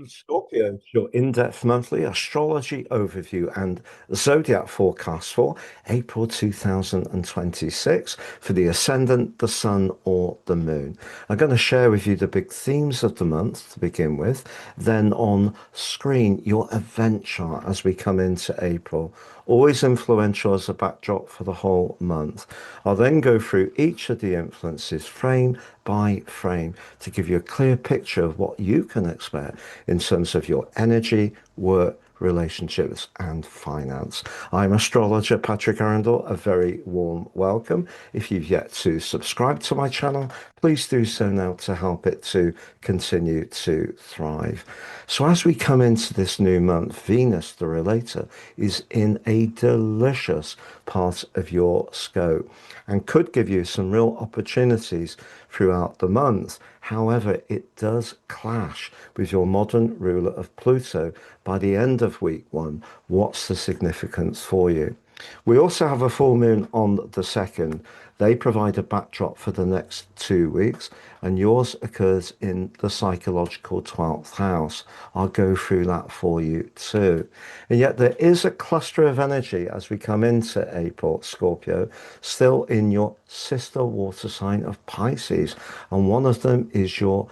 Scorpio, your in-depth monthly astrology overview and zodiac forecast for April 2026 for the ascendant, the sun, or the moon. I'm going to share with you the big themes of the month to begin with. Then on screen, your event chart as we come into April. Always influential as a backdrop for the whole month. I'll then go through each of the influences frame by frame to give you a clear picture of what you can expect in terms of your energy, work, relationships, and finance. I'm astrologer Patrick Arundell. A very warm welcome. If you've yet to subscribe to my channel, please do so now to help it to continue to thrive. So as we come into this new month, Venus, the relator, is in a delicious part of your scope and could give you some real opportunities throughout the month. However, it does clash with your modern ruler of Pluto by the end of week one. What's the significance for you? We also have a full moon on the 2nd. They provide a backdrop for the next 2 weeks, and yours occurs in the psychological 12th house. I'll go through that for you too. And yet there is a cluster of energy as we come into April, Scorpio, still in your sister water sign of Pisces. And one of them is your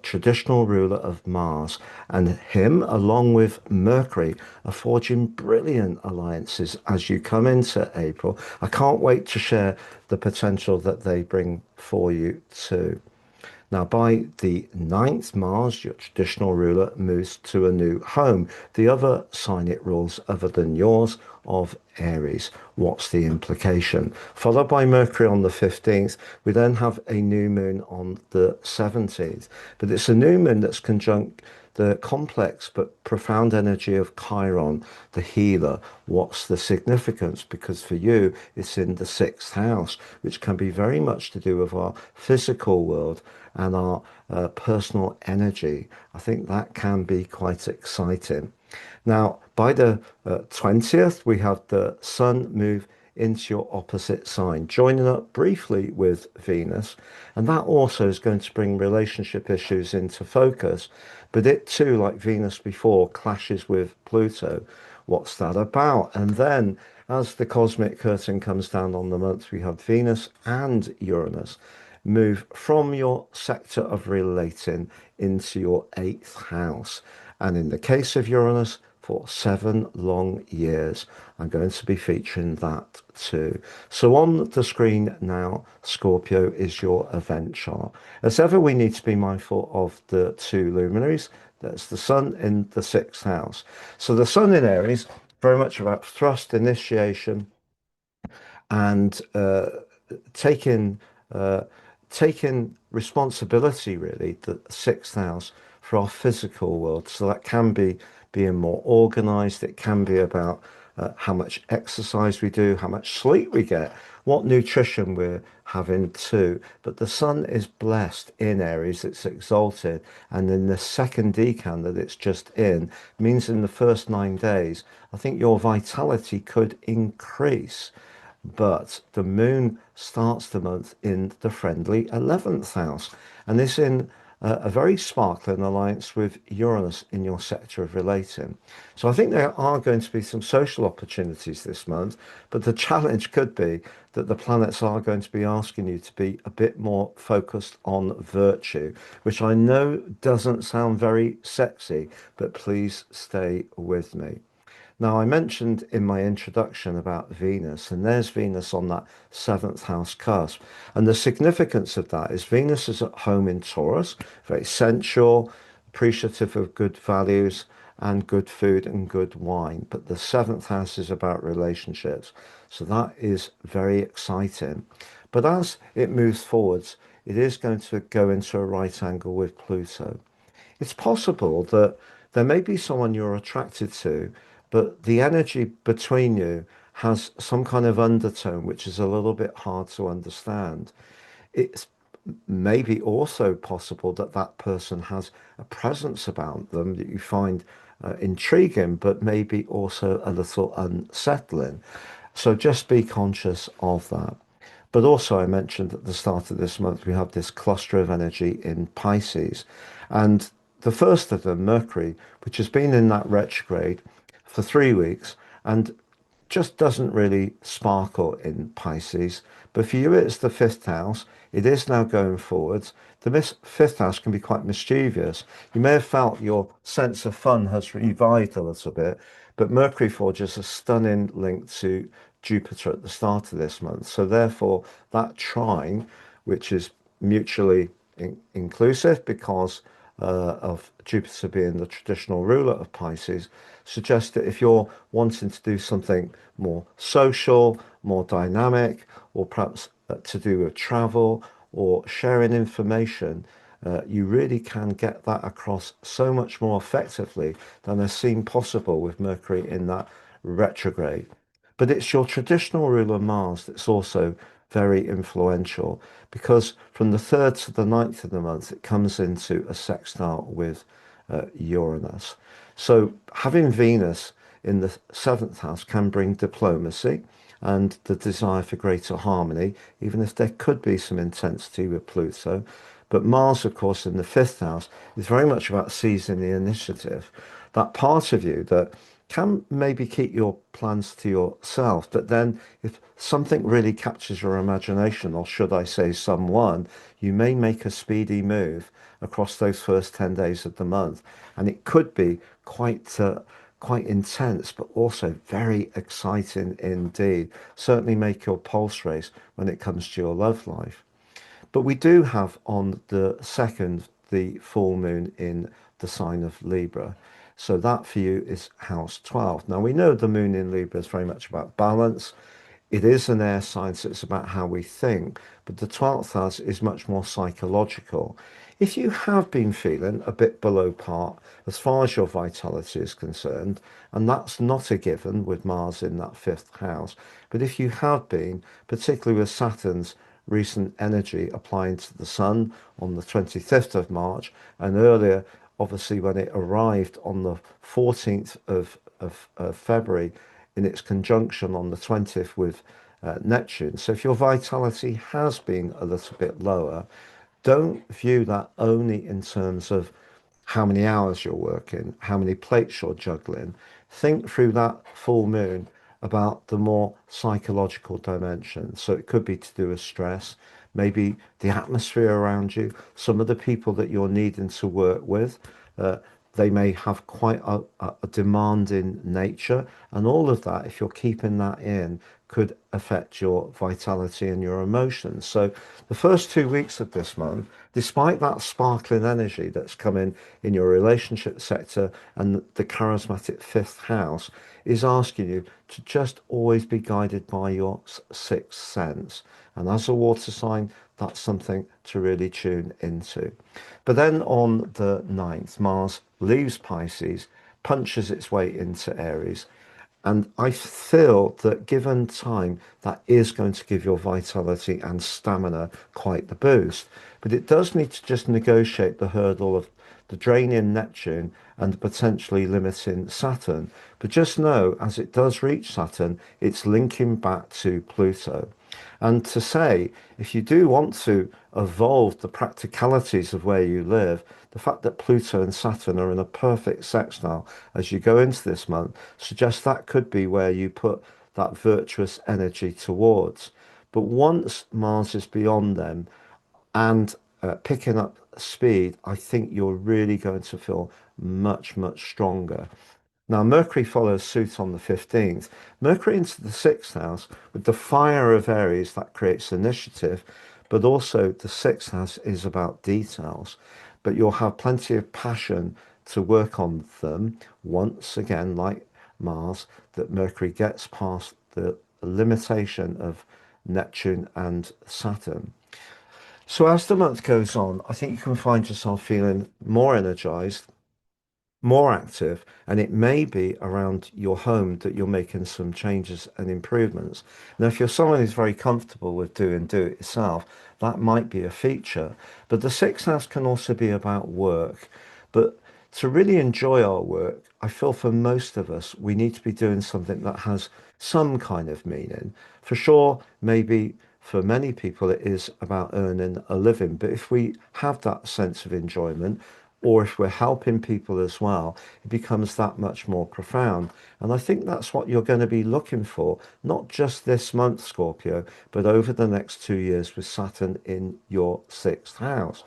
traditional ruler of Mars, and him, along with Mercury, are forging brilliant alliances as you come into April. I can't wait to share the potential that they bring for you too. Now, by the 9th, Mars, your traditional ruler, moves to a new home. The other sign it rules, other than yours, of Aries. What's the implication? Followed by Mercury on the 15th, we then have a new moon on the 17th. But it's a new moon that's conjunct the complex but profound energy of Chiron, the healer. What's the significance? Because for you, it's in the 6th house, which can be very much to do with our physical world and our personal energy. I think that can be quite exciting. Now, by the 20th, we have the sun move into your opposite sign, joining up briefly with Venus. And that also is going to bring relationship issues into focus. But it too, like Venus before, clashes with Pluto. What's that about? And then as the cosmic curtain comes down on the month, we have Venus and Uranus move from your sector of relating into your 8th house. And in the case of Uranus, for 7 long years. I'm going to be featuring that too. So on the screen now, Scorpio, is your event chart. As ever, we need to be mindful of the two luminaries. That's the sun in the 6th house. So the sun in Aries, very much about thrust, initiation, and taking uh, taking responsibility, really, the 6th house for our physical world. So that can be being more organized. It can be about how much exercise we do, how much sleep we get, what nutrition we're having too. But the sun is blessed in Aries, it's exalted, and in the second decan that it's just in means in the first 9 days, I think your vitality could increase. But the moon starts the month in the friendly 11th house and is in a very sparkling alliance with Uranus in your sector of relating. So I think there are going to be some social opportunities this month, but the challenge could be that the planets are going to be asking you to be a bit more focused on virtue, which I know doesn't sound very sexy, but please stay with me. Now, I mentioned in my introduction about Venus, and there's Venus on that 7th house cusp. And the significance of that is Venus is at home in Taurus, very sensual, appreciative of good values and good food and good wine. But the 7th house is about relationships. So that is very exciting. But as it moves forwards, it is going to go into a right angle with Pluto. It's possible that there may be someone you're attracted to, but the energy between you has some kind of undertone which is a little bit hard to understand. It's maybe also possible that that person has a presence about them that you find intriguing, but maybe also a little unsettling. So just be conscious of that. But also, I mentioned at the start of this month, we have this cluster of energy in Pisces. And the first of them, Mercury, which has been in that retrograde for 3 weeks and just doesn't really sparkle in Pisces. But for you, it's the fifth house. It is now going forwards. The fifth house can be quite mischievous. You may have felt your sense of fun has revived a little bit, but Mercury forges a stunning link to Jupiter at the start of this month. So therefore, that trine, which is mutually inclusive because of Jupiter being the traditional ruler of Pisces, suggests that if you're wanting to do something more social, more dynamic, or perhaps to do with travel or sharing information, you really can get that across so much more effectively than has seemed possible with Mercury in that retrograde. But it's your traditional ruler Mars that's also very influential because from the 3rd to the 9th of the month, it comes into a sextile with Uranus. So having Venus in the 7th house can bring diplomacy and the desire for greater harmony, even if there could be some intensity with Pluto. But Mars, of course, in the 5th house is very much about seizing the initiative. That part of you that can maybe keep your plans to yourself, but then if something really captures your imagination, or should I say someone, you may make a speedy move across those first 10 days of the month. And it could be quite intense, but also very exciting indeed. Certainly make your pulse race when it comes to your love life. But we do have on the 2nd the full moon in the sign of Libra. So that for you is house 12. Now we know the moon in Libra is very much about balance. It is an air sign, so it's about how we think. But the 12th house is much more psychological. If you have been feeling a bit below par as far as your vitality is concerned, and that's not a given with Mars in that 5th house, but if you have been, particularly with Saturn's recent energy applying to the Sun on the 25th of March, and earlier, obviously, when it arrived on the 14th of February in its conjunction on the 20th with Neptune. So if your vitality has been a little bit lower, don't view that only in terms of how many hours you're working, how many plates you're juggling. Think through that full moon about the more psychological dimension. So it could be to do with stress, maybe the atmosphere around you, some of the people that you're needing to work with. Uh, they may have quite a demanding nature, and all of that, if you're keeping that in, could affect your vitality and your emotions. So the first 2 weeks of this month, despite that sparkling energy that's coming in your relationship sector and the charismatic 5th house, is asking you to just always be guided by your sixth sense. And as a water sign, that's something to really tune into. But then on the 9th, Mars leaves Pisces, punches its way into Aries. And I feel that given time, that is going to give your vitality and stamina quite the boost. But it does need to just negotiate the hurdle of the draining Neptune and potentially limiting Saturn. But just know, as it does reach Saturn, it's linking back to Pluto. And to say, if you do want to evolve the practicalities of where you live, the fact that Pluto and Saturn are in a perfect sextile as you go into this month suggests that could be where you put that virtuous energy towards. But once Mars is beyond them and picking up speed, I think you're really going to feel much, much stronger. Now, Mercury follows suit on the 15th. Mercury into the 6th house with the fire of Aries that creates initiative, but also the 6th house is about details. But you'll have plenty of passion to work on them once again, like Mars, that Mercury gets past the limitation of Neptune and Saturn. So as the month goes on, I think you can find yourself feeling more energized, more active, and it may be around your home that you're making some changes and improvements. Now, if you're someone who's very comfortable with do it yourself, that might be a feature. But the sixth house can also be about work. But to really enjoy our work, I feel for most of us, we need to be doing something that has some kind of meaning. For sure, maybe for many people, it is about earning a living. But if we have that sense of enjoyment, or if we're helping people as well, it becomes that much more profound. And I think that's what you're going to be looking for, not just this month, Scorpio, but over the next 2 years with Saturn in your sixth house.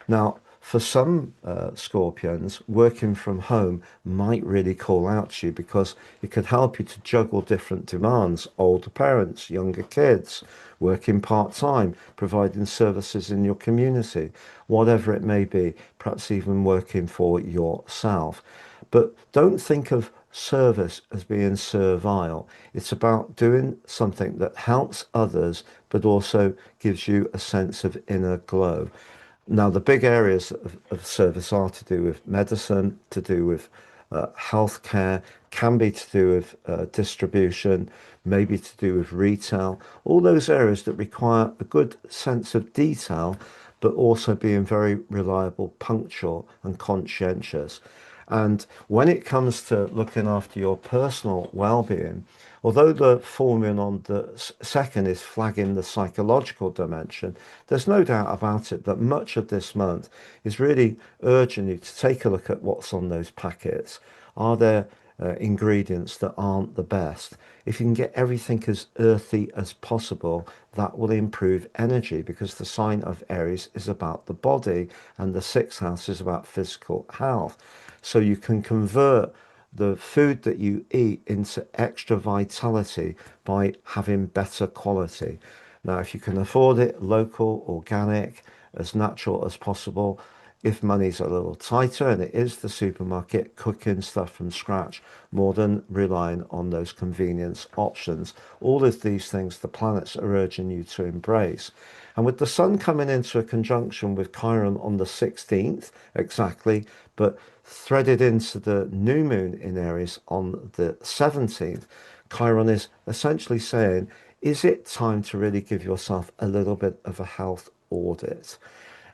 Now, for some Scorpions, working from home might really call out to you because it could help you to juggle different demands: older parents, younger kids, working part time, providing services in your community, whatever it may be, perhaps even working for yourself. But don't think of service as being servile. It's about doing something that helps others, but also gives you a sense of inner glow. Now, the big areas of service are to do with medicine, to do with healthcare, can be to do with distribution, maybe to do with retail, all those areas that require a good sense of detail, but also being very reliable, punctual, and conscientious. And when it comes to looking after your personal well-being, although the full moon on the second is flagging the psychological dimension, there's no doubt about it that much of this month is really urging you to take a look at what's on those packets. Are there ingredients that aren't the best? If you can get everything as earthy as possible, that will improve energy, because the sign of Aries is about the body and the sixth house is about physical health. So you can convert the food that you eat into extra vitality by having better quality. Now, if you can afford it, local, organic, as natural as possible. If money's a little tighter and it is the supermarket, cooking stuff from scratch more than relying on those convenience options. All of these things the planets are urging you to embrace. And with the sun coming into a conjunction with Chiron on the 16th, exactly, but threaded into the new moon in Aries on the 17th, Chiron is essentially saying, is it time to really give yourself a little bit of a health audit?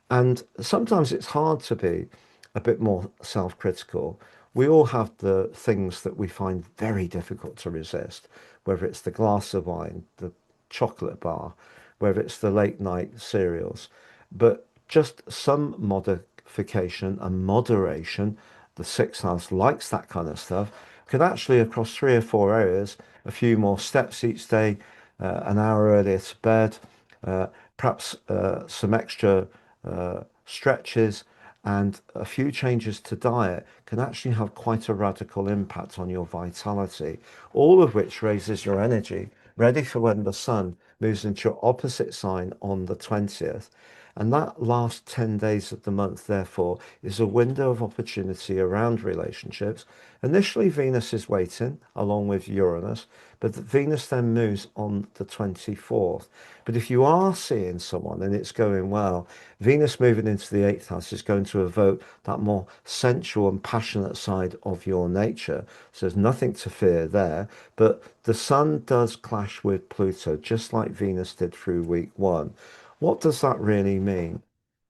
And sometimes it's hard to be a bit more self-critical. We all have the things that we find very difficult to resist, whether it's the glass of wine, the chocolate bar, whether it's the late night cereals. But just some modification and moderation, the sixth house likes that kind of stuff, could actually, across 3 or 4 areas, a few more steps each day, an hour earlier to bed, perhaps some extra stretches, and a few changes to diet can actually have quite a radical impact on your vitality, all of which raises your energy, ready for when the sun moves into your opposite sign on the 20th. And that last 10 days of the month, therefore, is a window of opportunity around relationships. Initially, Venus is waiting along with Uranus, but Venus then moves on the 24th. But if you are seeing someone and it's going well, Venus moving into the eighth house is going to evoke that more sensual and passionate side of your nature. So there's nothing to fear there. But the sun does clash with Pluto, just like Venus did through week one. What does that really mean?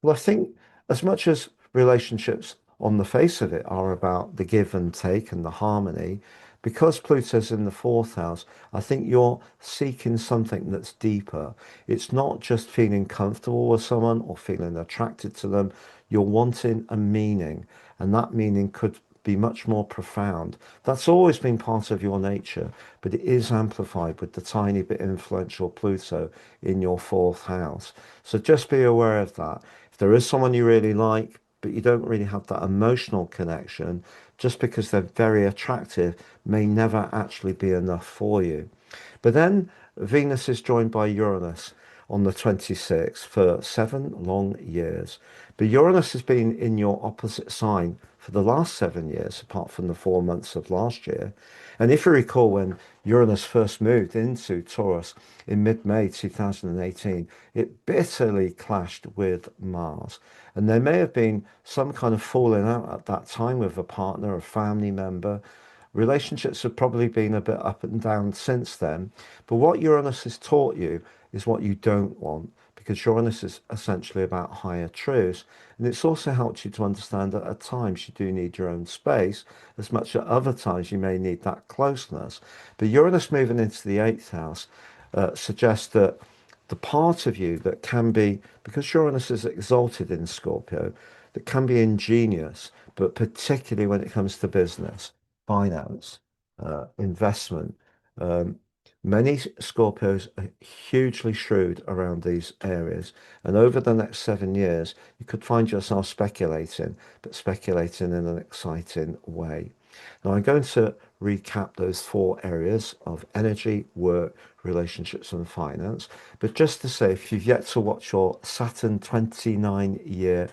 Well, I think as much as relationships on the face of it are about the give and take and the harmony, because Pluto's in the fourth house, I think you're seeking something that's deeper. It's not just feeling comfortable with someone or feeling attracted to them. You're wanting a meaning, and that meaning could be much more profound. That's always been part of your nature, but it is amplified with the tiny bit influential Pluto in your fourth house. So just be aware of that. If there is someone you really like, but you don't really have that emotional connection, just because they're very attractive may never actually be enough for you. But then Venus is joined by Uranus on the 26th for 7 long years. But Uranus has been in your opposite sign for the last 7 years, apart from the 4 months of last year. And if you recall, when Uranus first moved into Taurus in mid-May 2018, it bitterly clashed with Mars. And there may have been some kind of falling out at that time with a partner, a family member. Relationships have probably been a bit up and down since then. But what Uranus has taught you is what you don't want, because Uranus is essentially about higher truths. And it's also helped you to understand that at times you do need your own space, as much as at other times you may need that closeness. But Uranus moving into the eighth house suggests that the part of you that can be, because Uranus is exalted in Scorpio, that can be ingenious, but particularly when it comes to business, finance, investment. Um, Many Scorpios are hugely shrewd around these areas, and over the next 7 years, you could find yourself speculating, but speculating in an exciting way. Now, I'm going to recap those four areas of energy, work, relationships, and finance. But just to say, if you've yet to watch your Saturn 29-year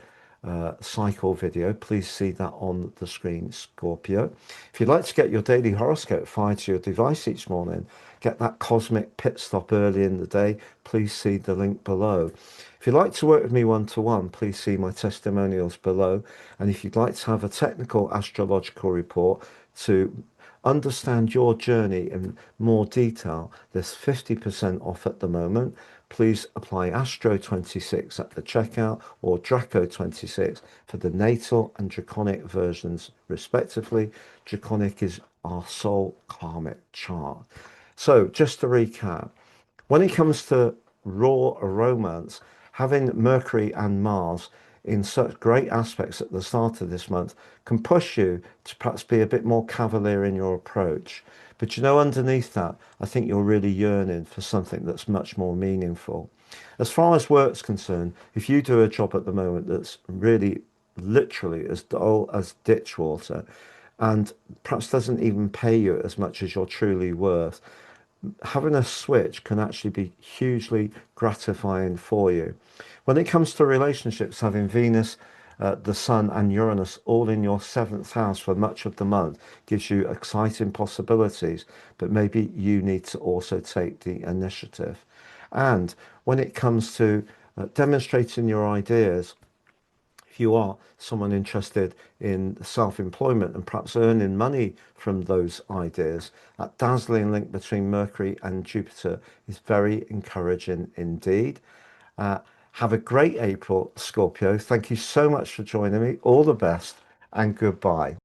cycle video, please see that on the screen, Scorpio. If you'd like to get your daily horoscope fired to your device each morning, get that cosmic pit stop early in the day, please see the link below. If you'd like to work with me one-to-one, please see my testimonials below. And if you'd like to have a technical astrological report to understand your journey in more detail, there's 50% off at the moment. Please apply Astro 26 at the checkout or Draco 26 for the natal and draconic versions, respectively. Draconic is our soul karmic chart. So, just to recap, when it comes to raw romance, having Mercury and Mars in such great aspects at the start of this month can push you to perhaps be a bit more cavalier in your approach. But you know, underneath that, I think you're really yearning for something that's much more meaningful. As far as work's concerned, if you do a job at the moment that's really literally as dull as ditch water and perhaps doesn't even pay you as much as you're truly worth, having a switch can actually be hugely gratifying for you. When it comes to relationships, having Venus, the Sun, and Uranus all in your seventh house for much of the month gives you exciting possibilities, but maybe you need to also take the initiative. And when it comes to demonstrating your ideas, if you are someone interested in self-employment and perhaps earning money from those ideas, that dazzling link between Mercury and Jupiter is very encouraging indeed. Uh, have a great April, Scorpio. Thank you so much for joining me. All the best and goodbye.